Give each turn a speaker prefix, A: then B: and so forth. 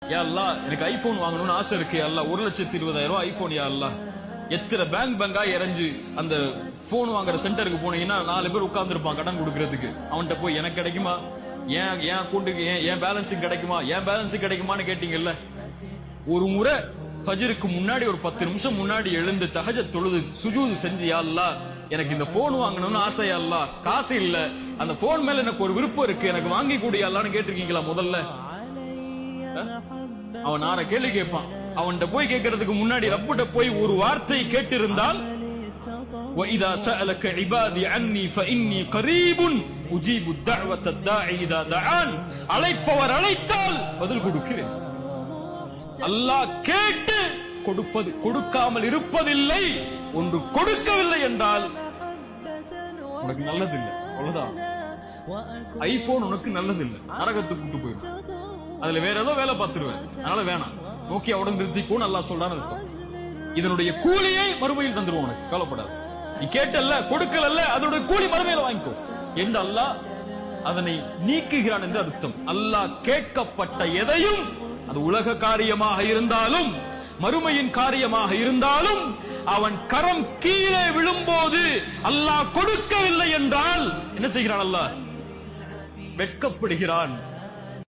A: யா அல்லாஹ் எனக்கு ஐபோன் வாங்கணும்னு ஆசை இருக்கு. யா அல்லாஹ் 1,20,000 ஐபோன். யா அல்லாஹ் எத்தனை பேங்கா இறஞ்சு அந்த போன் வாங்குற சென்டருக்கு போனீங்கன்னா 4 பேர் உட்கார்ந்து இருப்பான் கடன் கொடுக்கறதுக்கு. அவன்கிட்ட போய் எனக்கு கிடைக்குமா, என் அக்கௌண்ட்டுக்கு என் பேலன்ஸுக்கு கிடைக்குமா, என் பேலன்ஸுக்கு கிடைக்குமான்னு கேட்டீங்கல்ல. ஒரு முறை ஃபஜ்ருக்கு முன்னாடி ஒரு 10 நிமிஷம் முன்னாடி எழுந்து தஹஜ்ஜத் தொழுது சுஜூது செஞ்சு, யா அல்லாஹ் எனக்கு இந்த போன் வாங்கணும்னு ஆசை. யா அல்லாஹ் காசு இல்ல, அந்த போன் மேல எனக்கு ஒரு விருப்பம் இருக்கு, எனக்கு வாங்கி கொடு யா அல்லாஹ்னு கேட்டிருக்கீங்களா? முதல்ல அவன் 6 கேள்வி கேட்பான். அவன்கிட்ட போய் கேட்கறதுக்கு முன்னாடி ரப்பிட்ட போய் ஒரு வார்த்தை கேட்டிருந்தால், وَإِذَا سَأَلَكَ عِبَادِي عَنِّي فَإِنِّي قَرِيبٌ أُجِيبُ الدَّعْوَةَ الدَّاعِ إِذَا دَعَانِ அழைப்பவர் அழைத்தால் பதில் கொடுக்கிறேன். அல்லாஹ் கேட்டு கொடுப்பது, கொடுக்காமல் இருப்பதில்லை. ஒன்று கொடுக்கவில்லை என்றால் உனக்கு நல்லதில்லை, அவ்வளவுதான். ஐபோன் உனக்கு நல்லதில்லை, நரகத்துக்கு கூட்டு போயிடும். அதுல வேற ஏதோ வேலை பார்த்துருவேன், அதனால வேணாம். நோக்கியாவோட நிறுத்திக்கோ நல்லா சொல்றான்னு அர்த்தம். இதனுடைய கூலியை மறுமையில் தந்துருவோம் உனக்கு, கவலைப்படாது. நீ கேட்டல்ல, கொடுக்கல, அதனுடைய கூலி மறுமையில வாங்கிக்கோ என்று அல்லாஹ் அதனை நீக்குகிறான் என்று அர்த்தம். அல்லாஹ் கேட்கப்பட்ட எதையும், அது உலக காரியமாக இருந்தாலும் மறுமையின் காரியமாக இருந்தாலும், அவன் கரம் கீழே விழும்போது அல்லாஹ் கொடுக்கவில்லை என்றால் என்ன செய்கிறான்? அல்லாஹ் வெட்கப்படுகிறான்.